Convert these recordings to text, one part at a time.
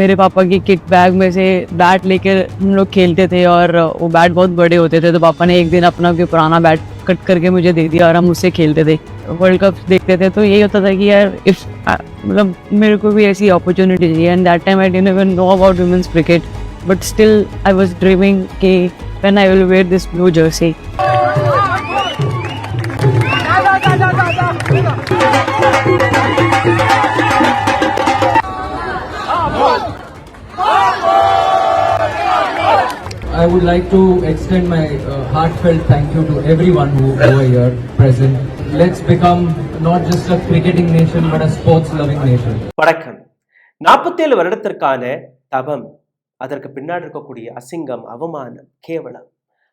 मेरे पापा की किट बैग में से बैट लेकर हम लोग खेलते थे और वो बैट बहुत बड़े होते थे, तो पापा ने एक दिन अपना कोई पुराना बैट कट करके मुझे दे दिया और हम उससे खेलते थे। वर्ल्ड कप देखते थे तो यही होता था कि यार इफ मतलब मेरे को भी ऐसी अपॉर्चुनिटी चाहिए। And that time I didn't even know about women's cricket, but still I was dreaming कि when I will wear this blue jersey. I would like to extend my heartfelt thank you to everyone who are here present. Let's become not just a cricketing nation but a sports loving nation. வணக்கம். 47 வருடத்திற்கான தபம், அதற்கு பின்னாடி இருக்கக்கூடிய அசிங்கம், அவமானம், கேவலம்,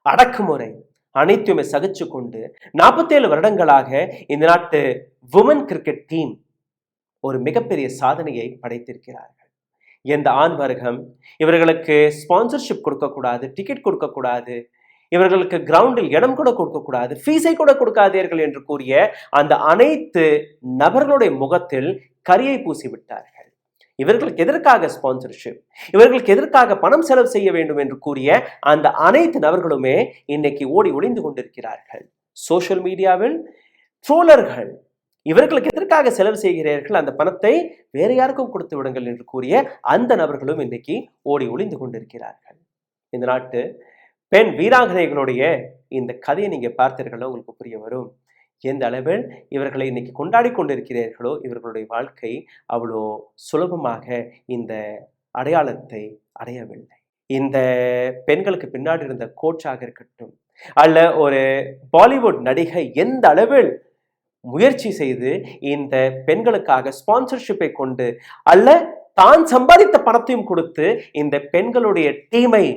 அடக்குமுறை அனைத்துமே சகிச்சு கொண்டு 47 வருடங்களாக இந்த நாட்டு வுமன் கிரிக்கெட் டீம் ஒரு மிகப்பெரிய சாதனையை படைத்திருக்கிறார்கள். எந்த ஆண் வர்க்கம் இவர்களுக்கு ஸ்பான்சர்ஷிப் கொடுக்கக்கூடாது, டிக்கெட் கொடுக்கக்கூடாது, இவர்களுக்கு கிரவுண்டில் இடம் கூட கொடுக்கக்கூடாது, ஃபீஸை கூட கொடுக்காதீர்கள் என்று கூறிய அந்த அனைத்து நபர்களுடைய முகத்தில் கரியை பூசி விட்டார்கள். இவர்களுக்கு எதற்காக ஸ்பான்சர்ஷிப், இவர்களுக்கு எதற்காக பணம் செலவு செய்ய வேண்டும் என்று கூறிய அந்த அனைத்து நபர்களுமே இன்னைக்கு ஓடி ஒளிந்து கொண்டிருக்கிறார்கள். சோசியல் மீடியாவில் ட்ரோலர்கள் இவர்களுக்கு எதற்காக செலவு செய்கிறீர்கள், அந்த பணத்தை வேற யாருக்கும் கொடுத்து விடுங்கள் என்று கூறிய அந்த நபர்களும் இன்னைக்கு ஓடி ஒளிந்து கொண்டிருக்கிறார்கள். இந்த நாட்டு பெண் வீராங்கனைகளுடைய இந்த கதையை நீங்க பார்த்தீர்களோ உங்களுக்கு புரிய வரும். எந்த அளவில் இவர்களை இன்னைக்கு கொண்டாடி கொண்டிருக்கிறீர்களோ இவர்களுடைய வாழ்க்கை அவ்வளோ சுலபமாக இந்த அடையாளத்தை அடையவில்லை. இந்த பெண்களுக்கு பின்னாடி இருந்த கோச்சாக இருக்கட்டும், அல்ல ஒரு பாலிவுட் நடிகை எந்த அளவில் முயற்சி செய்து இந்த பெண்களுக்காக ஸ்பான்சர்ஷிப்பை கொண்டு அல்ல தான் சம்பாதித்த பணத்தையும் கொடுத்து இந்த பெண்களுடைய டீமை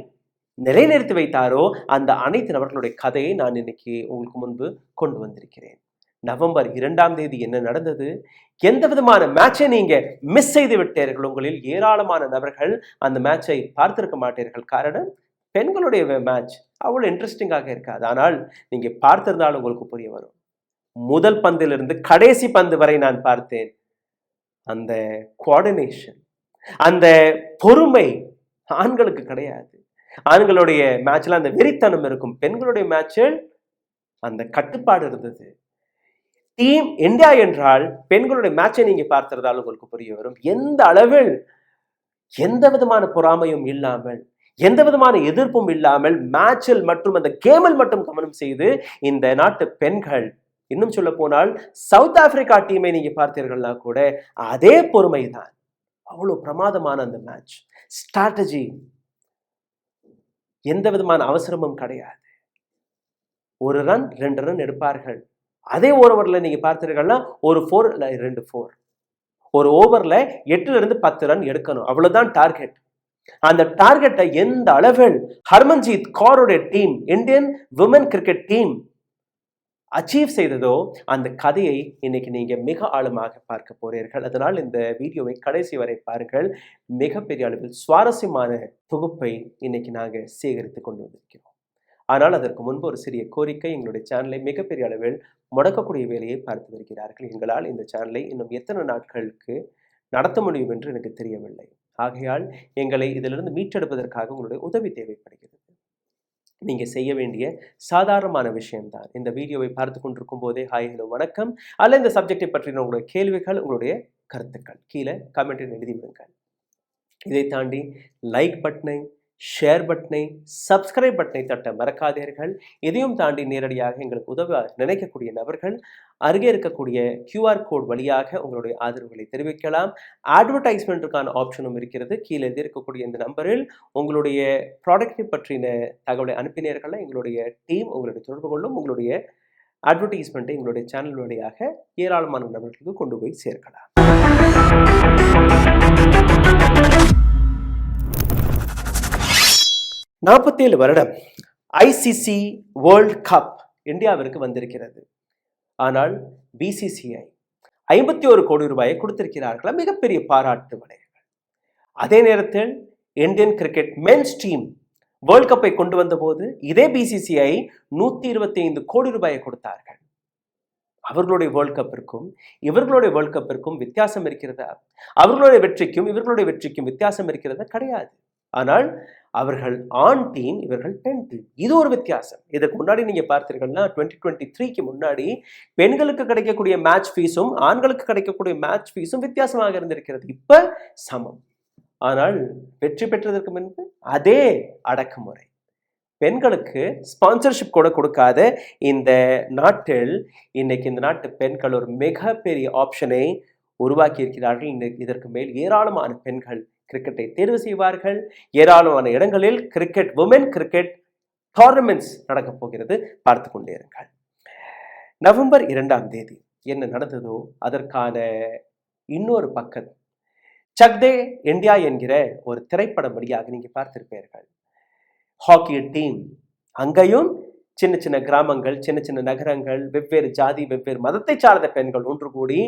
நிலைநிறுத்தி வைத்தாரோ அந்த அனைத்து நபர்களுடைய கதையை நான் இன்னைக்கு உங்களுக்கு முன்பு கொண்டு வந்திருக்கிறேன். நவம்பர் 2ஆம் தேதி என்ன நடந்தது, எந்த விதமான மேட்சை நீங்க மிஸ் செய்து விட்டீர்கள். உங்களில் ஏராளமான நபர்கள் அந்த மேட்சை பார்த்திருக்க மாட்டீர்கள். காரணம், பெண்களுடைய மேட்ச் அவ்வளவு இன்ட்ரெஸ்டிங்காக இருக்காது. ஆனால் நீங்க பார்த்திருந்தாலும் உங்களுக்கு புரிய வரும். முதல் பந்திலிருந்து கடைசி பந்து வரை நான் பார்த்தேன். அந்த கோஆர்டினேஷன், அந்த பொறுமை ஆண்களுக்கு கிடையாது. ஆண்களுடைய மேட்ச்ல அந்த வெறித்தனம் இருக்கும், பெண்களுடைய மேட்சில் அந்த கட்டுப்பாடு இருந்தது. டீம் இந்தியா என்றால் பெண்களுடைய மேட்சை நீங்க பார்த்திருந்தாலும் உங்களுக்கு புரிய வரும். எந்த அளவில் எந்த விதமான பொறாமையும் இல்லாமல், எந்த விதமான எதிர்ப்பும் இல்லாமல் மேட்சில் மற்றும் அந்த கேமில் மட்டும் கவனம் செய்து இந்த நாட்டு பெண்கள், இன்னும் சொல்ல போனால் சவுத் ஆப்பிரிக்கா டீமை நீங்க பார்த்தீர்கள்னா கூட அதே பொறுமை தான். அவ்வளவு பிரமாதமான அந்த மேட்ச் ஸ்ட்ராட்டஜி, எந்த விதமான அவசரமும் கிடையாது. ஒரு ரன் 2 ரன் எடுப்பார்கள். அதே ஓவர்ல நீங்க பார்த்தீர்கள்னா ஒரு 4 இல்ல 2 4, ஒரு ஓவர்ல 8ல இருந்து 10 ரன் எடுக்கணும், அவ்வளவுதான் டார்கெட். அந்த டார்கெட்டை எந்த அளவில் ஹர்மன்ஜீத் கௌருடைய team, Indian women cricket team achieve செய்ததோ அந்த கதையை இன்னைக்கு நீங்க மிக ஆழமாக பார்க்க போறீர்கள். அதனால் இந்த வீடியோவை கடைசி வரை பாருங்கள். மிகப்பெரிய அளவில் சுவாரஸ்யமான தொகுப்பை இன்னைக்கு நாங்க சேகரித்து கொண்டு வந்திருக்கிறோம். ஆனால் அதற்கு முன்பு ஒரு சிறிய கோரிக்கை. எங்களுடைய சேனலை மிகப்பெரிய அளவில் முடக்கக்கூடிய வேலையை பார்த்து வருகிறார்கள். எங்களால் இந்த சேனலை இன்னும் எத்தனை நாட்களுக்கு நடத்த முடியும் என்று எனக்கு தெரியவில்லை. ஆகையால் எங்களை இதிலிருந்து மீட்டெடுப்பதற்காக உங்களுடைய உதவி தேவைப்படுகிறது. நீங்க செய்ய வேண்டிய சாதாரணமான விஷயம்தான். இந்த வீடியோவை பார்த்து கொண்டிருக்கும் போதே ஹாய், ஹலோ, வணக்கம், அல்ல இந்த சப்ஜெக்டை பற்றின உங்களுடைய கேள்விகள், உங்களுடைய கருத்துக்கள் கீழே கமெண்டில் எழுதி விடுங்கள். இதை தாண்டி லைக் பட்டனை, ஷேர் பட்டனை, சப்ஸ்கிரைப் பட்டனை தட்ட மறக்காதீர்கள். இதையும் தாண்டி நேரடியாக எங்களுக்கு உதவ நினைக்கக்கூடிய நபர்கள் அருகே இருக்கக்கூடிய QR கோட் வழியாக உங்களுடைய ஆதரவுகளை தெரிவிக்கலாம். அட்வர்டைஸ்மெண்ட்டுக்கான ஆப்ஷனும் இருக்கிறது. கீழே இருக்கக்கூடிய இந்த நம்பரில் உங்களுடைய ப்ராடக்டை பற்றின தகவலை அனுப்பினீர்கள் எங்களுடைய டீம் உங்களுடைய தொடர்பு கொள்ளும். உங்களுடைய அட்வர்டைஸ்மெண்ட்டை எங்களுடைய சேனல் வழியாக ஏராளமான நபர்களுக்கு கொண்டு போய் சேர்க்கலாம். 47 வருடம் ICC வேர்ல்ட் கப் இந்தியாவிற்கு வந்திருக்கிறது. ஆனால் BCCI 51 கோடி ரூபாயை கொடுத்திருக்கிறார்கள். மிகப்பெரிய பாராட்டு வளையங்கள். அதே நேரத்தில் Indian cricket men's team World கப்பை கொண்டு வந்த போது இதே BCCI 125 கோடி ரூபாயை கொடுத்தார்கள். அவர்களுடைய வேர்ல்ட் கப்பிற்கும் இவர்களுடைய வேர்ல்ட் கப்பிற்கும் வித்தியாசம் இருக்கிறதா? அவர்களுடைய வெற்றிக்கும் இவர்களுடைய வெற்றிக்கும் வித்தியாசம் இருக்கிறதா? கிடையாது. ஆனால் அவர்கள் ஆண் டீம், இவர்கள் பெண் டீம். இது ஒரு வித்தியாசம். இதற்கு முன்னாடி நீங்க பார்த்தீர்கள்னா 2023க்கு முன்னாடி பெண்களுக்கு கிடைக்கக்கூடிய மேட்ச் ஃபீஸும் ஆண்களுக்கு கிடைக்கக்கூடிய மேட்ச் ஃபீஸும் வித்தியாசமாக இருந்திருக்கிறது. இப்ப சமம். ஆனால் வெற்றி பெற்றதற்கு முன்பு அதே அடக்குமுறை. பெண்களுக்கு ஸ்பான்சர்ஷிப் கூட கொடுக்காத இந்த நாட்டில் இன்னைக்கு இந்த நாட்டு பெண்கள் ஒரு மிகப்பெரிய ஆப்ஷனை உருவாக்கி இருக்கிறார்கள். இதற்கு மேல் ஏராளமான பெண்கள் கிரிக்கெட்டை தேர்வு செய்வார்கள். ஏராளமான இடங்களில் கிரிக்கெட், விமென் கிரிக்கெட் டோர்னமெண்ட்ஸ் நடக்க போகிறது. பார்த்து கொண்டே இருங்கள். நவம்பர் 2ஆம் தேதி என்ன நடந்ததோ அதற்கான இன்னொரு பக்கம் சக் தே இந்தியா என்கிற ஒரு திரைப்படம் வழியாக நீங்க பார்த்திருப்பீர்கள். ஹாக்கி டீம், அங்கேயும் சின்ன சின்ன கிராமங்கள், சின்ன சின்ன நகரங்கள், வெவ்வேறு ஜாதி, வெவ்வேறு மதத்தை சார்ந்த பெண்கள் ஒன்று கூடி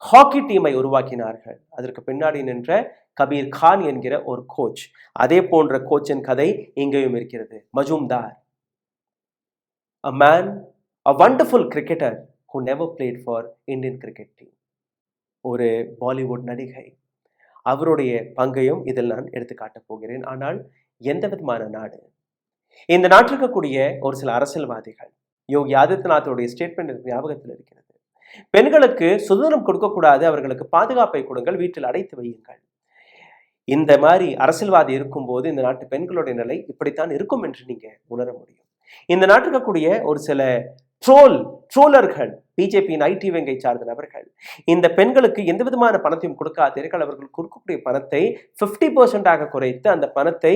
ஹாக்கி டீமை உருவாக்கினார்கள். அதற்கு பின்னாடி நின்ற கபீர் கான் என்கிற ஒரு கோச். அதே போன்ற கோச்சின் கதை இங்கேயும் இருக்கிறது. Mazumdar, a man, a wonderful cricketer who never played for Indian cricket team. ஒரு பாலிவுட் நடிகை. அவருடைய பங்கையும் இதில் நான் எடுத்து காட்டப் போகிறேன். ஆனால் எந்த விதமான நாடு? இந்த நாட்டில் இருக்கக்கூடிய ஒரு சில அரசியல்வாதிகள், யோகி ஆதித்யநாத்தோடைய ஸ்டேட்மெண்ட் ஞாபகத்தில் இருக்கிறது. பெண்களுக்கு சுதந்திரம் கொடுக்கக்கூடாது, அவர்களுக்கு பாதுகாப்பை கொடுங்கள், வீட்டில் அடைத்து வையுங்கள். இந்த மாதிரி அரசியல்வாதி இருக்கும்போது இந்த நாட்டு பெண்களுடைய நிலை இப்படித்தான் இருக்கும் என்று நீங்க உணர முடியும். இந்த நாட்டில் இருக்கக்கூடிய ஒரு சில ட்ரோலர்கள், பிஜேபியின் ஐடி வங்கை சார்ந்த நபர்கள், இந்த பெண்களுக்கு எந்த விதமான பணத்தையும் கொடுக்காதீர்கள், அவர்கள் கொடுக்கக்கூடிய பணத்தை 50% குறைத்து அந்த பணத்தை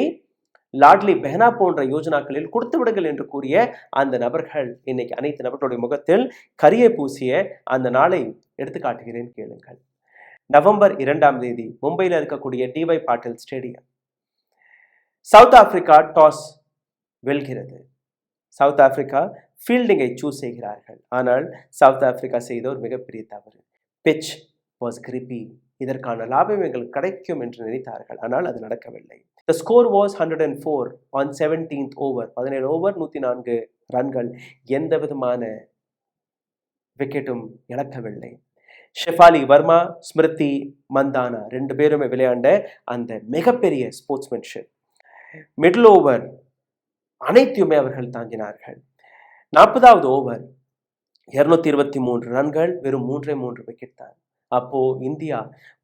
லாட்லி பெஹனா போன்ற யோஜனாக்களில் கொடுத்து விடுங்கள் என்று கூறிய அந்த நபர்கள் இன்னைக்கு அனைத்து நபர்களுடைய முகத்தில் கரியை பூசிய அந்த நாளை எடுத்து காட்டுகிறேன், கேளுங்கள். நவம்பர் 2ஆம் தேதி மும்பையில் இருக்கக்கூடிய DY Patil stadium. South Africa toss வெல்கிறது. சவுத் ஆப்பிரிக்கா ஃபீல்டிங்கை சூஸ் செய்கிறார்கள். ஆனால் சவுத் ஆப்பிரிக்கா செய்த ஒரு மிகப்பெரிய தவறு. Pitch was grippy. இதற்கான லாபம் எங்களுக்கு கிடைக்கும் என்று நினைத்தார்கள். ஆனால் அது நடக்கவில்லை. The score was 104 on 17th over. 17 over 104 ரன்கள். எந்த விதமான விக்கெட்டும் இழக்கவில்லை. ஷெஃபாலி வர்மா, ஸ்மிருதி மந்தானா 2 பேருமே விளையாண்ட அந்த மிகப்பெரிய ஸ்போர்ட்ஸ்மேன்ஷிப். மிடில் ஓவர் அனைத்தையுமே அவர்கள் தாங்கினார்கள். 40வது ஓவர் 223 ரன்கள், வெறும் 3 விக்கெட் தான். அப்போ இந்தியா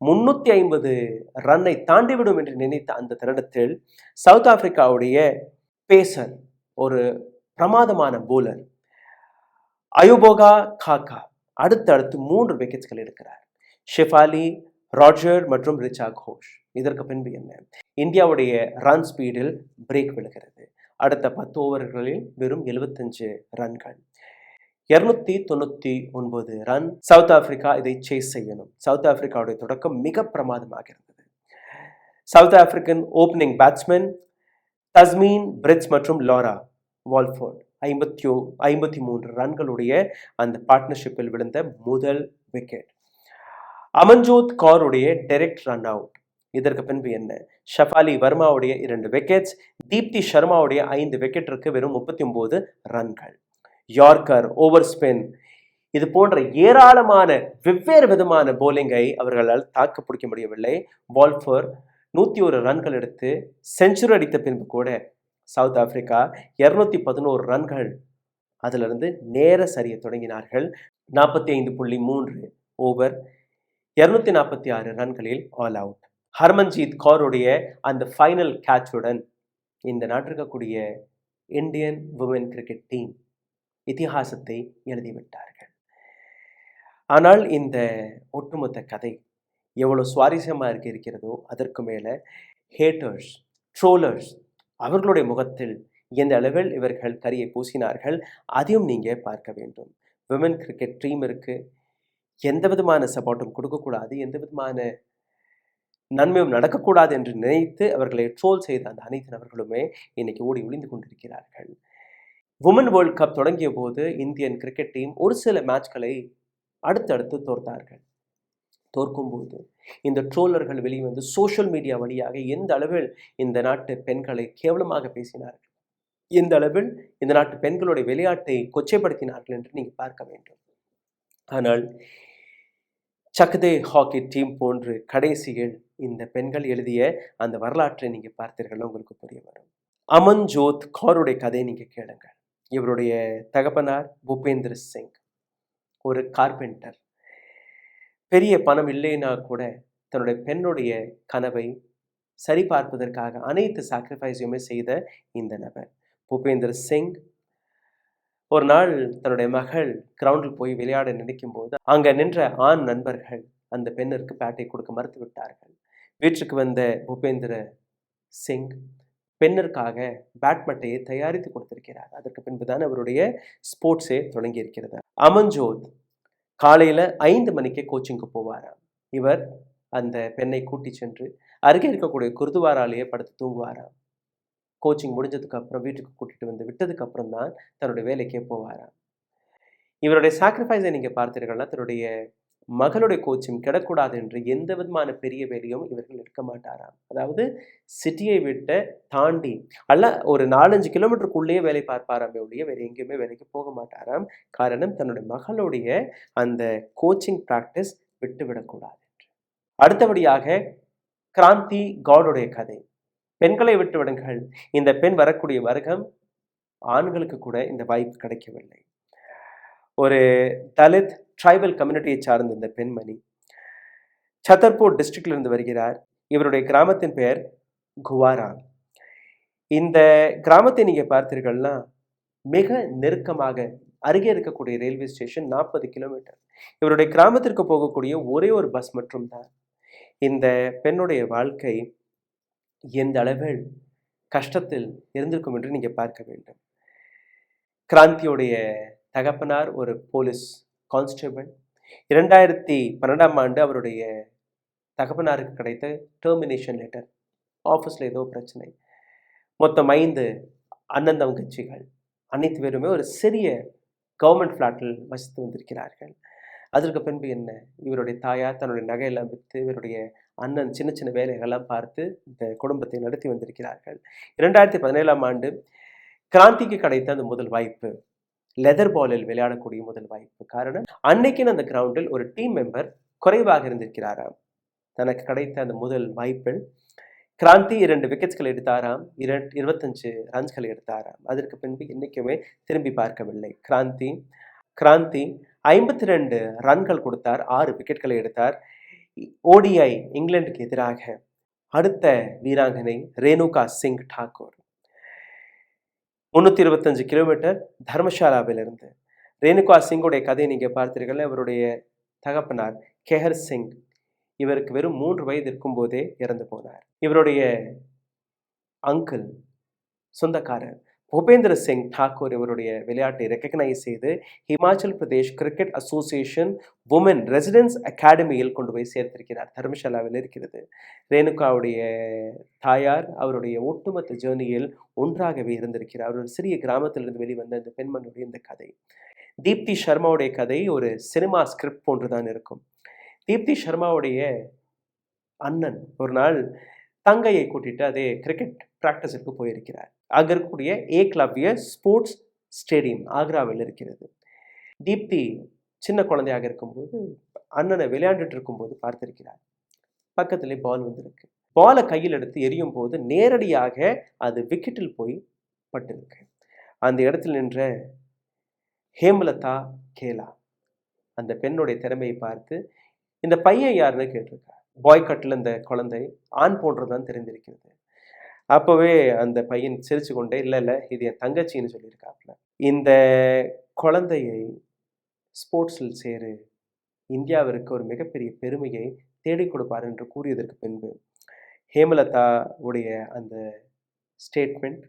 350 ரன்னை தாண்டிவிடும் என்று நினைத்த அந்த தருணத்தில் சவுத் ஆப்பிரிக்காவுடைய பேசர், ஒரு பிரமாதமான போலர் அயுபோகா காக்கா அடுத்தடுத்து 3 விக்கெட்ஸ்கள் எடுக்கிறார். ஷெஃபாலி, ராஜர் மற்றும் ரிச்சா கோஷ். இதற்கு பின்பு என்ன? இந்தியாவுடைய ரன் ஸ்பீடில் பிரேக் விழுகிறது. அடுத்த 10 ஓவர்களில் வெறும் 75 ரன்கள், 299 ரன். சவுத் ஆப்பிரிக்கா இதை சேஸ் செய்யணும். சவுத் ஆப்பிரிக்காவுடைய தொடக்கம் மிக பிரமாதமாக இருந்தது. South African opening batsman Tazmin Brits மற்றும் லாரா வால்ஃபோர்ட் 53 ரன்களுடைய அந்த பார்ட்னர்ஷிப்பில் விழுந்த முதல் விக்கெட். அமன்ஜோத் கௌருடைய டைரக்ட் ரன் அவுட். இதற்கு பின்பு என்ன? ஷெஃபாலி வர்மாவுடைய 2 விக்கெட்ஸ், தீப்தி சர்மாவுடைய 5 விக்கெட்டிற்கு வெறும் 39 ரன்கள். யார்கர், ஓவர் ஸ்பின், இது போன்ற ஏராளமான வெவ்வேறு விதமான போலிங்கை அவர்களால் தாக்கு பிடிக்க முடியவில்லை. வால்ஃபர் 101 ரன்கள் எடுத்து செஞ்சுரி அடித்த பின்பு கூட சவுத் ஆப்பிரிக்கா 211 ரன்கள் அதிலிருந்து நேர சரிய தொடங்கினார்கள். 45.3 ஓவர் 246 ரன்களில் ஆல் அவுட். ஹர்மன்ஜீத் கௌருடைய அந்த ஃபைனல் கேட்சுடன் இந்த நாட்டிற்கக்கூடிய இந்தியன் விமென் கிரிக்கெட் டீம் இதிகாசத்தை எழுதிவிட்டார்கள். ஆனால் இந்த ஒட்டுமொத்த கதை எவ்வளவு சுவாரஸ்யமாக இருக்கிறதோ அதற்கு மேல ஹேட்டர்ஸ், ட்ரோலர்ஸ் அவர்களுடைய முகத்தில் எந்த அளவில் இவர்கள் கரியை பூசினார்கள் அதையும் நீங்க பார்க்க வேண்டும். விமென் கிரிக்கெட் டீமிற்கு எந்த விதமான சப்போர்ட்டும் கொடுக்கக்கூடாது, எந்த விதமான நன்மையும் நடக்கக்கூடாது என்று நினைத்து அவர்களை ட்ரோல் செய்த அந்த அனைத்து நபர்களுமே இன்னைக்கு ஓடி ஒளிந்து கொண்டிருக்கிறார்கள். உமன் வேர்ல்ட் கப் தொடங்கிய போது இந்தியன் கிரிக்கெட் டீம் ஒரு சில மேட்ச்களை அடுத்தடுத்து தோற்றார்கள். தோற்கும்போது இந்த ட்ரோலர்கள் வெளிவந்து சோஷியல் மீடியா வழியாக எந்த அளவில் இந்த நாட்டு பெண்களை கேவலமாக பேசினார்கள், எந்த அளவில் இந்த நாட்டு பெண்களுடைய விளையாட்டை கொச்சைப்படுத்தினார்கள் என்று நீங்க பார்க்க வேண்டும். ஆனால் சக்தே ஹாக்கி டீம் போன்று கடைசியில் இந்த பெண்கள் எழுதிய அந்த வரலாற்றை நீங்க பார்த்தீர்கள், உங்களுக்கு புரிய வரும். அமன்ஜோத் கௌருடைய கதையை நீங்க கேளுங்க. இவருடைய தகப்பனார் பூபேந்திர சிங் ஒரு கார்பெண்டர். பெரிய பணம் இல்லைன்னா கூட தன்னுடைய பெண்ணுடைய கனவை சரிபார்ப்பதற்காக அனைத்து சாக்ரிஃபைஸையுமே செய்த இந்த நபர் பூபேந்திர சிங் ஒரு நாள் தன்னுடைய மகள் கிரவுண்டில் போய் விளையாட நினைக்கும் போது அங்க நின்ற ஆண் நண்பர்கள் அந்த பெண்ணிற்கு பேட்டை கொடுக்க மறுத்து விட்டார்கள். வீட்டுக்கு வந்த பூபேந்திர சிங் பெண்ணிற்காக பேட்மட்டையை தயாரித்து கொடுத்திருக்கிறார். அதற்கு பின்புதான் அவருடைய ஸ்போர்ட்ஸே தொடங்கி இருக்கிறது. அமன்ஜோத் காலையில 5 மணிக்கு கோச்சிங்க்கு போவாராம். இவர் அந்த பெண்ணை கூட்டி சென்று அருகே இருக்கக்கூடிய குருதுவாராலேயே படுத்து தூங்குவாராம். கோச்சிங் முடிஞ்சதுக்கு அப்புறம் வீட்டுக்கு கூட்டிட்டு வந்து விட்டதுக்கு அப்புறம் தான் தன்னுடைய வேலைக்கே போவாராம். இவருடைய சாக்ரிஃபைஸை நீங்க பார்த்தீர்கள்னா, தன்னுடைய மகளுடைய கோச்சிங் கிடக்கூடாது என்று எந்த விதமான பெரிய வேலையும் இவர்கள் எடுக்க மாட்டாராம். அதாவது சிட்டியை விட்டு தாண்டி அல்ல ஒரு 4-5 கிலோமீட்டருக்குள்ளேயே வேலை பார்ப்பாராமே ஒழிய வேறு எங்கேயுமே வேலைக்கு போக மாட்டாராம். காரணம் தன்னுடைய மகளுடைய அந்த கோச்சிங் ப்ராக்டிஸ் விட்டுவிடக்கூடாது என்று. அடுத்தபடியாக கிராந்தி கவுடுடைய கதை. பெண்களை விட்டு விடுங்கள். இந்த பெண் வரக்கூடிய வருகம் ஆண்களுக்கு கூட இந்த வாய்ப்பு கிடைக்கவில்லை. ஒரு தலித் ட்ரைபல் கம்யூனிட்டியை சார்ந்த இந்த பெண்மணி சத்தர்பூர் டிஸ்ட்ரிக்ட்ல இருந்து வருகிறார். இவருடைய கிராமத்தின் பெயர் குவாரா. இந்த கிராமத்தை நீங்க பார்த்தீர்கள்னா மிக நெருக்கமாக அருகே இருக்கக்கூடிய ரயில்வே ஸ்டேஷன் 40 கிலோமீட்டர். இவருடைய கிராமத்திற்கு போகக்கூடிய ஒரே ஒரு பஸ் மட்டும் தான். இந்த பெண்ணுடைய வாழ்க்கை எந்த அளவில் கஷ்டத்தில் இருந்திருக்கும் என்று நீங்க பார்க்க வேண்டும். கிராந்தியுடைய தகப்பனார் ஒரு போலீஸ் கான்ஸ்டபிள். 2012ஆம் ஆண்டு அவருடைய தகப்பனாருக்கு கிடைத்த டெர்மினேஷன் லெட்டர். ஆஃபீஸில் ஏதோ பிரச்சனை. மொத்தம் 5 அண்ணன் தங்கச்சிகள். அனைத்து பேருமே ஒரு சிறிய கவர்மெண்ட் ஃப்ளாட்டில் வசித்து வந்திருக்கிறார்கள். அதற்கு பின்பு என்ன, இவருடைய தாயார் தன்னுடைய நகையெல்லாம் விற்று இவருடைய அண்ணன் சின்ன சின்ன வேலைகள்லாம் பார்த்து இந்த குடும்பத்தை நடத்தி வந்திருக்கிறார்கள். 2017ஆம் ஆண்டு கிராந்திக்கு கிடைத்த அந்த முதல் வாய்ப்பு லெதர் பாலில் விளையாடக்கூடிய முதல் வாய்ப்பு. காரணம் அன்னைக்கு அந்த கிரவுண்டில் ஒரு டீம் மெம்பர் குறைவாக இருந்திருக்கிறாராம். தனக்கு கிடைத்த அந்த முதல் வாய்ப்பில் கிராந்தி 2 விக்கெட்ஸ்களை எடுத்தாராம், 25 ரன்ஸ்களை எடுத்தாராம். அதற்கு பின்பு என்னைக்குமே திரும்பி பார்க்கவில்லை. கிராந்தி 52 ரன்கள் கொடுத்தார், 6 விக்கெட்களை எடுத்தார். ஓடிஐ இங்கிலாந்துக்கு எதிராக அடுத்த வீராங்கனை ரேணுகா சிங் டாக்கூர் 325 கிலோமீட்டர் தர்மசாலாவிலிருந்து. ரேணுகா சிங்குடைய கதையை நீங்க பார்த்தீர்கள். அவருடைய தகப்பனார் கெஹர் சிங் இவருக்கு வெறும் 3 வயது இருக்கும் போதே இறந்து போனார். இவருடைய அங்கிள் சொந்தக்காரர் பூபேந்திர சிங் டாக்கூர் இவருடைய விளையாட்டை ரெக்கக்னைஸ் செய்து Himachal Pradesh cricket association women residence அகாடமியில் கொண்டு போய் சேர்த்திருக்கிறார். தர்மசாலாவில் இருக்கிறது. ரேணுகாவுடைய தாயார் அவருடைய ஒட்டுமொத்த ஜேர்னியில் ஒன்றாகவே இருந்திருக்கிறார். ஒரு சிறிய கிராமத்திலிருந்து வெளிவந்த இந்த பெண்மணியுடைய இந்த கதை. தீப்தி சர்மாவுடைய கதை ஒரு சினிமா ஸ்கிரிப்ட் போன்றுதான் இருக்கும். தீப்தி சர்மாவுடைய அண்ணன் ஒரு நாள் தங்கையை கூட்டிட்டு அதே கிரிக்கெட் பிராக்டிஸிற்கு போயிருக்கிறார். அங்க இருக்கக்கூடிய ஏக்லவ்ய ஸ்போர்ட்ஸ் ஸ்டேடியம் ஆக்ராவில் இருக்கிறது. தீப்தி சின்ன குழந்தையாக இருக்கும்போது அண்ணனை விளையாண்டுட்டு இருக்கும்போது பார்த்திருக்கிறார். பக்கத்திலே பால் வந்திருக்கு. பாலை கையில் எடுத்து எரியும் போது நேரடியாக அது விக்கெட்டில் போய் பட்டிருக்கு. அந்த இடத்தில் நின்ற ஹேமலதா கேலா அந்த பெண்ணுடைய திறமையை பார்த்து இந்த பையன் யாருன்னு கேட்டிருக்கார். பாய் கட்டில் இந்த குழந்தை ஆண் போன்றதான் தெரிந்திருக்கிறது. அப்போவே அந்த பையன் சிரிச்சு கொண்டே இல்லை இது என் தங்கச்சின்னு சொல்லியிருக்காப்புல. இந்த குழந்தையை ஸ்போர்ட்ஸில் சேரு, இந்தியாவிற்கு ஒரு மிகப்பெரிய பெருமையை தேடி கொடுப்பார் என்று கூறியதற்கு பின்பு ஹேமலதா உடைய அந்த ஸ்டேட்மெண்ட்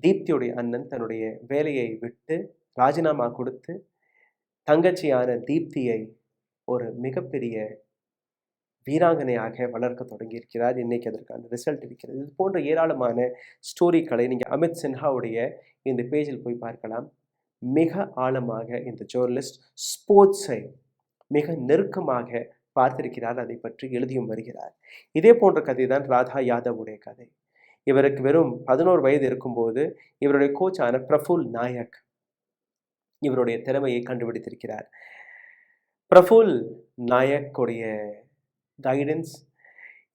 தீப்தியுடைய அண்ணன் தன்னுடைய வேலையை விட்டு ராஜினாமா கொடுத்து தங்கச்சியான தீப்தியை ஒரு மிகப்பெரிய வீராங்கனையாக வளர்க்க தொடங்கியிருக்கிறார். இன்னைக்கு அதற்கான ரிசல்ட் இருக்கிறது. இது போன்ற ஏராளமான ஸ்டோரிகளை நீங்கள் அமித் சின்ஹாவுடைய இந்த பேஜில் போய் பார்க்கலாம். மிக ஆழமாக இந்த ஜேர்னலிஸ்ட் ஸ்போர்ட்ஸை மிக நெருக்கமாக பார்த்திருக்கிறார். அதை பற்றி எழுதியும் வருகிறார். இதே போன்ற கதை தான் ராதா யாதவுடைய கதை. இவருக்கு வெறும் 11 வயது இருக்கும்போது இவருடைய கோச்சான பிரஃபுல் நாயக் இவருடைய திறமையை கண்டுபிடித்திருக்கிறார். பிரஃபுல் நாயக் உடைய கைடன்ஸ்,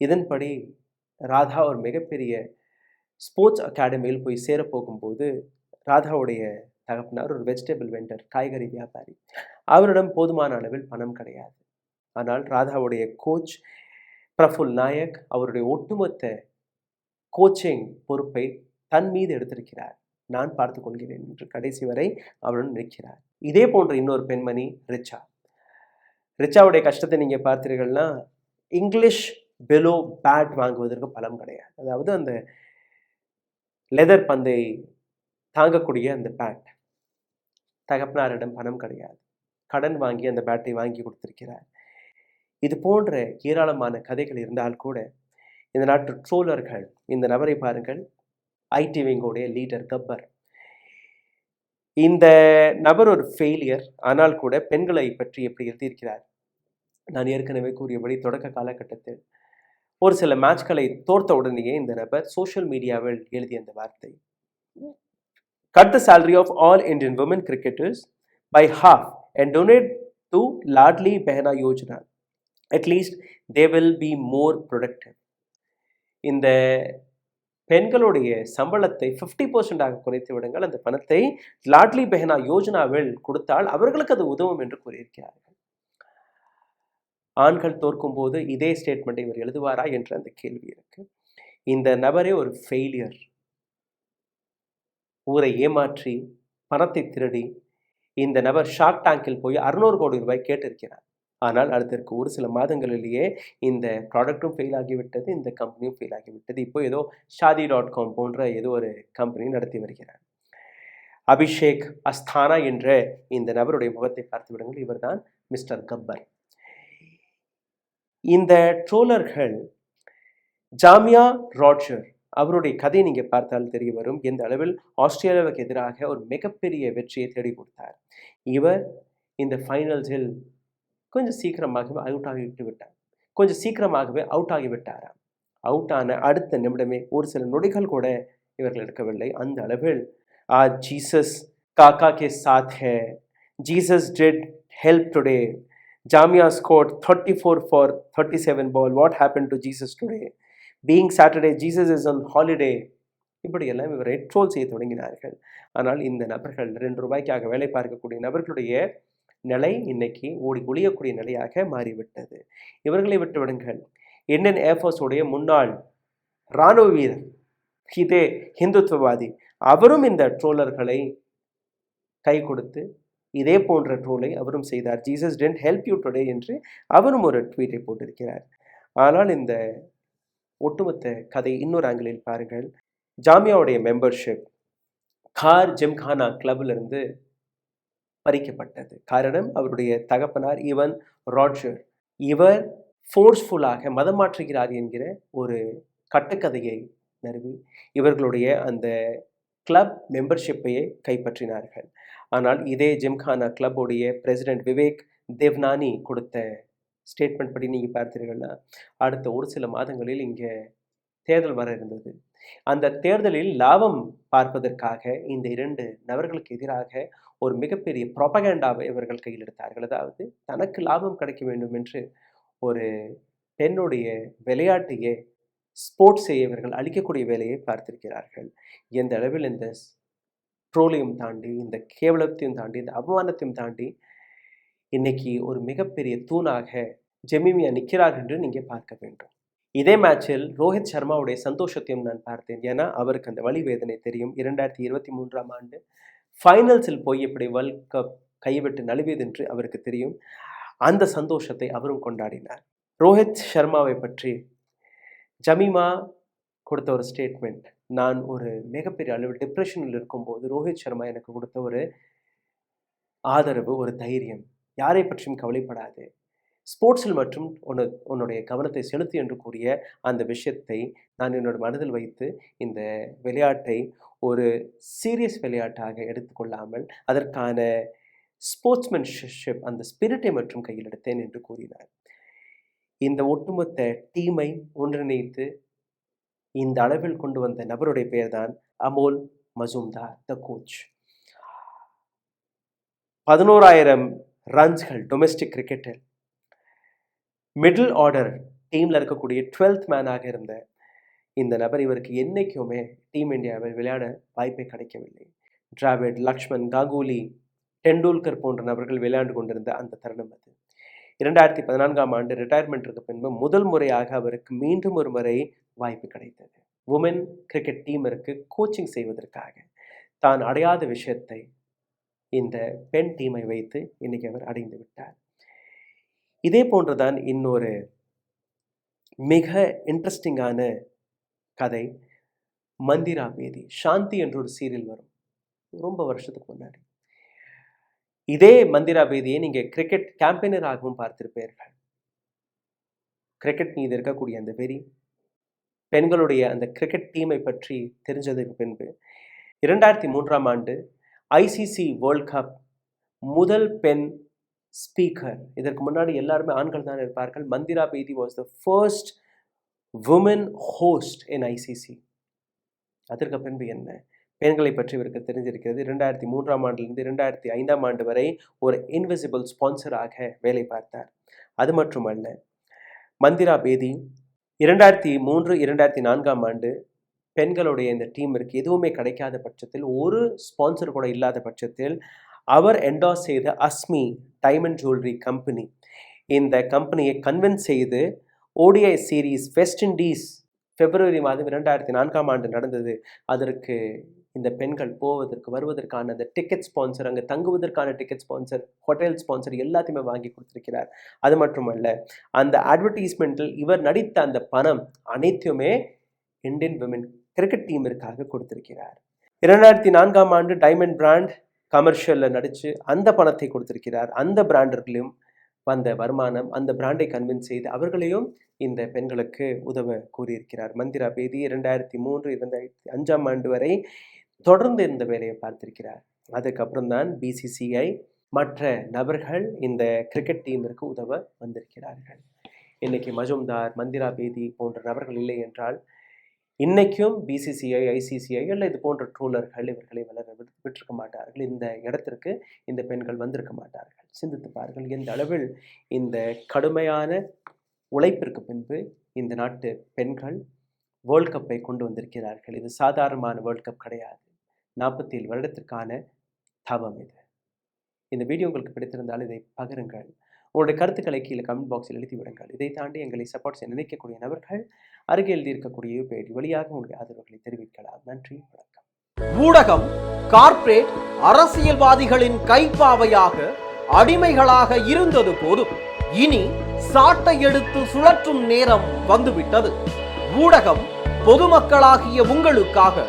இதன்படி ராதா ஒரு மிகப்பெரிய ஸ்போர்ட்ஸ் அகாடமியில் போய் சேரப்போகும்போது ராதாவுடைய தகப்பனார் ஒரு வெஜிடபிள் வெண்டர், காய்கறி வியாபாரி. அவரிடம் போதுமான அளவில் பணம் கிடையாது. ஆனால் ராதாவுடைய கோச் பிரஃபுல் நாயக் அவருடைய ஒட்டுமொத்த கோச்சிங் பொறுப்பை தன் மீது எடுத்திருக்கிறார். நான் பார்த்து கொள்கிறேன் என்று கடைசி வரை அவருடன் நிற்கிறார். இதே போன்ற இன்னொரு பெண்மணி ரிச்சா. ரிச்சாவுடைய கஷ்டத்தை நீங்கள் பார்த்தீர்கள்னா, இங்கிலீஷ் பெலோ பேட் வாங்குவதற்கு பலம் கிடையாது. அதாவது அந்த லெதர் பந்தை தாங்கக்கூடிய அந்த பேட், தகப்பனாரிடம் பணம் கிடையாது. கடன் வாங்கி அந்த பேட்டை வாங்கி கொடுத்திருக்கிறார். இது போன்ற ஏராளமான கதைகள் இருந்தால் கூட இந்த நாட்டு ட்ரோலர்கள், இந்த நபரை பாருங்கள், ஐடி விங்கோடைய லீடர் கப்பர். இந்த நபர் ஒரு ஃபெயிலியர், ஆனால் கூட பெண்களை பற்றி எப்படி எழுதியிருக்கிறார். நான் ஏற்கனவே கூறியபடி தொடக்க காலகட்டத்தில் ஒரு சில மேட்ச்களை தோர்த்த உடனேயே இந்த நபர் சோஷியல் மீடியாவில் எழுதிய அந்த வார்த்தை, cut the salary of all Indian women cricketers by half and donate to Ladli Behna Yojana. At least they will be more productive. இந்த பெண்களுடைய சம்பளத்தை 50% குறைத்து விடுங்கள், அந்த பணத்தை லாட்லி பெஹனா யோஜனாவில் கொடுத்தால் அவர்களுக்கு அது உதவும் என்று கூறியிருக்கிறார்கள். ஆண்கள் தோற்கும் போது இதே ஸ்டேட்மெண்ட்டை இவர் எழுதுவாரா என்ற அந்த கேள்வி இருக்கு. இந்த நபரே ஒரு ஃபெயிலியர். ஊரை ஏமாற்றி பணத்தை திருடி இந்த நபர் ஷார்க் டேங்கில் போய் 600 கோடி ரூபாய் கேட்டிருக்கிறார். ஆனால் அதற்கு ஒரு சில மாதங்களிலேயே இந்த ப்ராடக்ட்டும் ஃபெயில் ஆகிவிட்டது, இந்த கம்பெனியும் ஃபெயில் ஆகிவிட்டது. இப்போ ஏதோ ஷாதி.com போன்ற ஏதோ ஒரு கம்பெனி நடத்தி வருகிறார். அபிஷேக் அஸ்தானா என்ற இந்த நபருடைய முகத்தை பார்த்து விடுங்கள், இவர்தான் மிஸ்டர் கப்பர். இந்த ட்ரோலர்கள் ஜாமியா ராட்ஜர், அவருடைய கதையை நீங்கள் பார்த்தால் தெரிய வரும் எந்த அளவில் ஆஸ்திரேலியாவுக்கு எதிராக ஒரு மிகப்பெரிய வெற்றியை தேடி கொடுத்தார். இவர் இந்த ஃபைனல்ஸில் கொஞ்சம் சீக்கிரமாகவே அவுட் ஆகிவிட்டாராம். அவுட் ஆன அடுத்த நிமிடமே ஒரு சில நொடிகள் கூட இவர்கள் எடுக்கவில்லை. அந்த அளவில் ஜீசஸ் காக்கா கே சாத் ஹே, Jesus did help today, Jemimah scored 34 for 37 ball, what happened to Jesus today, being Saturday, Jesus is on holiday, இப்படியெல்லாம் இவரை ட்ரோல் செய்ய தொடங்கினார்கள். ஆனால் இந்த நபர்கள் 2 ரூபாய்க்காக வேலை பார்க்கக்கூடிய நபர்களுடைய நிலை இன்னைக்கு ஓடி ஒளியக்கூடிய நிலையாக மாறிவிட்டது. இவர்களை விட்டு விடுங்கள். இந்தியன் ஏர்ஃபோர்ஸுடைய முன்னாள் இராணுவ வீரர், இதே ஹிந்துத்துவவாதி, அவரும் இந்த ட்ரோலர்களை கை கொடுத்து இதே போன்ற ட்ரோலை அவரும் செய்தார். Jesus didn't help you today என்று அவரும் ஒரு ட்வீட்டை போட்டிருக்கிறார். ஆனால் இந்த ஒட்டுமொத்த கதை இன்னொரு ஆங்கிளில் பாருங்கள். ஜாமியாவுடைய மெம்பர்ஷிப் கார் ஜிம்கானா கிளப்பிலிருந்து பறிக்கப்பட்டது. காரணம், அவருடைய தகப்பனார் ஈவன் ராட்ஜர், இவர் ஃபோர்ஸ்ஃபுல்லாக மதம் மாற்றுகிறார் என்கிற ஒரு கட்டுக்கதையை நிறுவி இவர்களுடைய அந்த கிளப் மெம்பர்ஷிப்பையே கைப்பற்றினார்கள். ஆனால் இதே ஜிம்கானா கிளப்புடைய பிரசிடென்ட் விவேக் தேவ்னானி கொடுத்த ஸ்டேட்மெண்ட் படி நீங்கள் பார்த்தீர்கள்னா, அடுத்த ஒரு சில மாதங்களில் இங்கே தேர்தல் வர இருந்தது. அந்த தேர்தலில் லாபம் பார்ப்பதற்காக இந்த 2 நபர்களுக்கு எதிராக ஒரு மிகப்பெரிய ப்ராபகேண்டாவை இவர்கள் கையில் எடுத்தார்கள். அதாவது தனக்கு லாபம் கிடைக்க வேண்டும் என்று ஒரு பெண்ணுடைய விளையாட்டையே ஸ்போர்ட்ஸை இவர்கள் அழிக்கக்கூடிய வேலையை பார்த்திருக்கிறார்கள். எந்த அளவில் இந்த ட்ரோலையும் தாண்டி, இந்த கேவலத்தையும் தாண்டி, இந்த அவமானத்தையும் தாண்டி இன்னைக்கு ஒரு மிகப்பெரிய தூணாக ஜெமிமியா நிற்கிறார் என்று நீங்கள் பார்க்க வேண்டும். இதே மேட்சில் ரோஹித் சர்மாவுடைய சந்தோஷத்தையும் நான் பார்த்தேன். ஏன்னா அவருக்கு அந்த வலி வேதனை தெரியும். 2023ஆம் ஆண்டு ஃபைனல்ஸில் போய் எப்படி வேர்ல்ட் கப் கைவிட்டு நழுவியது என்று அவருக்கு தெரியும். அந்த சந்தோஷத்தை அவரும் கொண்டாடினார். ரோஹித் சர்மாவை பற்றி ஜமீமா கொடுத்த ஒரு ஸ்டேட்மெண்ட், நான் ஒரு மிகப்பெரிய அளவில் டிப்ரெஷனில் இருக்கும்போது ரோஹித் சர்மா எனக்கு கொடுத்த ஒரு ஆதரவு, ஒரு தைரியம், யாரை பற்றியும் கவலைப்படாது, ஸ்போர்ட்ஸில் மற்றும் உன்னுடைய கவனத்தை செலுத்து என்று கூறிய அந்த விஷயத்தை நான் என்னோட மனதில் வைத்து இந்த விளையாட்டை ஒரு சீரியஸ் விளையாட்டாக எடுத்துக்கொள்ளாமல் அதற்கான ஸ்போர்ட்ஸ்மேன்ஷிப், அந்த ஸ்பிரிட்டை மற்றும் கையில் எடுத்தேன் என்று கூறினார். இந்த ஒட்டுமொத்த டீமை ஒன்றிணைத்து இந்த அளவில் கொண்டு வந்த நபருடைய பெயர் தான் Amol Mazumdar, the coach. 11,000 ரன்ஸ்கள் domestic கிரிக்கெட்டில் மிடில் ஆர்டர் டீமில் இருக்கக்கூடிய 12th மேனாக இருந்த இந்த நபர் இவருக்கு என்றைக்குமே டீம் இந்தியாவில் விளையாட வாய்ப்பே கிடைக்கவில்லை. டிராவிட், லக்ஷ்மன், கங்குலி, டெண்டுல்கர் போன்ற நபர்கள் விளையாண்டு கொண்டிருந்த அந்த தருணம் அது. 2014ஆம் ஆண்டு ரிட்டையர்மெண்ட்டுக்கு பின்பு முதல் முறையாக அவருக்கு மீண்டும் ஒரு முறை வாய்ப்பு கிடைத்தது. உமன் கிரிக்கெட் டீமிற்கு கோச்சிங் செய்வதற்காக தான் அடையாத விஷயத்தை இந்த பெண் டீமை வைத்து இன்னைக்கு அவர் அடைந்து விட்டார். இதே போன்றுதான் இன்னொரு மிக இன்ட்ரெஸ்டிங்கான கதை. மந்திரா பேதி, சாந்தி என்ற ஒரு சீரியல் வரும் ரொம்ப வருஷத்துக்கு முன்னாடி. இதே மந்திரா பேதியை நீங்க கிரிக்கெட் கேம்பெயினராகவும் பார்த்திருப்பீர்கள். கிரிக்கெட் மீது இருக்கக்கூடிய அந்த வெறி, பெண்களுடைய அந்த கிரிக்கெட் டீமை பற்றி தெரிஞ்சதுக்கு பின்பு 2003ஆம் ஆண்டு ஐசிசி வேர்ல்ட் கப் முதல் பெண் ஸ்பீக்கர். இதற்கு முன்னாடி எல்லாருமே ஆண்கள் தான் இருப்பார்கள். மந்திரா பேதி was the first women host in ICC. அதற்கு பின்பு என்ன பெண்களை பற்றி இவருக்கு தெரிஞ்சிருக்கிறது. 2003ஆம் ஆண்டிலிருந்து 2005ஆம் ஆண்டு வரை ஒரு இன்விசிபிள் ஸ்பான்சராக வேலை பார்த்தார். அது மட்டுமல்ல, மந்திரா பேதி 2003-2004ஆம் ஆண்டு பெண்களுடைய இந்த டீமிற்கு எதுவுமே கிடைக்காத பட்சத்தில், ஒரு ஸ்பான்சர் கூட இல்லாத பட்சத்தில் அவர் என்டாஸ் செய்த அஸ்மி டைமண்ட் ஜுவல்லரி கம்பெனி, இந்த கம்பெனியை கன்வின்ஸ் செய்து ஓடிஐ சீரீஸ் வெஸ்ட் இண்டீஸ் பிப்ரவரி மாதம் 2004ஆம் ஆண்டு நடந்தது. அதற்கு இந்த பெண்கள் போவதற்கு வருவதற்கான அந்த டிக்கெட் ஸ்பான்சர், அங்கே தங்குவதற்கான டிக்கெட் ஸ்பான்சர், ஹோட்டல் ஸ்பான்சர் எல்லாத்தையுமே வாங்கி கொடுத்திருக்கிறார். அது மட்டுமல்ல, அந்த அட்வர்டைஸ்மெண்ட்டில் இவர் நடித்த அந்த பணம் அனைத்துமே இந்தியன் விமென் கிரிக்கெட் டீமிற்காக கொடுத்திருக்கிறார். 2004ஆம் ஆண்டு டைமண்ட் பிராண்ட் கமர்ஷியலில் நடித்து அந்த பணத்தை கொடுத்திருக்கிறார். அந்த பிராண்டர்களையும் வந்த வருமானம், அந்த பிராண்டை கன்வின்ஸ் செய்து அவர்களையும் இந்த பெண்களுக்கு உதவ கூறியிருக்கிறார். மந்திரா பேதி 2003-2005ஆம் ஆண்டு வரை தொடர்ந்து இந்த வேலையை பார்த்திருக்கிறார். அதுக்கப்புறம் தான் பிசிசிஐ மற்ற நபர்கள் இந்த கிரிக்கெட் டீமிற்கு உதவ வந்திருக்கிறார்கள். இன்னைக்கு மஜும்தார், மந்திரா பேதி போன்ற நபர்கள் இல்லை என்றால் இன்னைக்கும் பிசிசிஐ, ஐசிசிஐ இல்லை இது போன்ற ட்ரூலர்கள் இவர்களை வளர விட்டிருக்க மாட்டார்கள். இந்த இடத்திற்கு இந்த பெண்கள் வந்திருக்க மாட்டார்கள். சிந்தித்து பாருங்கள், எந்த அளவில் இந்த கடுமையான உழைப்பிற்கு பின்பு இந்த நாட்டு பெண்கள் வேர்ல்ட் கப்பை கொண்டு வந்திருக்கிறார்கள். இது சாதாரணமான வேர்ல்ட் கப் கிடையாது. 47 வருடத்திற்கான தவம் இது. இந்த வீடியோ உங்களுக்கு பிடித்திருந்தால் இதை பகிருங்கள். உங்களுடைய கருத்துக்களை கீழே கமெண்ட் பாக்ஸில் எழுதி விடுங்கள். இதை தாண்டி எங்களை சப்போர்ட் செய்ய நினைக்கக்கூடிய நபர்கள் அருகே எழுதியிருக்கக்கூடிய யூபிஐடி வழியாக உங்களுடைய ஆதரவுகளை தெரிவிக்கலாம். நன்றி, வணக்கம். ஊடகம் கார்ப்பரேட் அரசியல்வாதிகளின் கைப்பாவையாக அடிமைகளாக இருந்தது போதும். இனி சாட்டை எடுத்து சுழற்றும் நேரம் வந்துவிட்டது. ஊடகம் பொதுமக்களாகிய உங்களுக்காக,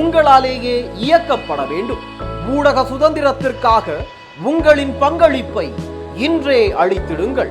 உங்களாலேயே இயக்கப்பட வேண்டும். ஊடக சுதந்திரத்திற்காக உங்களின் பங்களிப்பை இன்றே அளித்திடுங்கள்.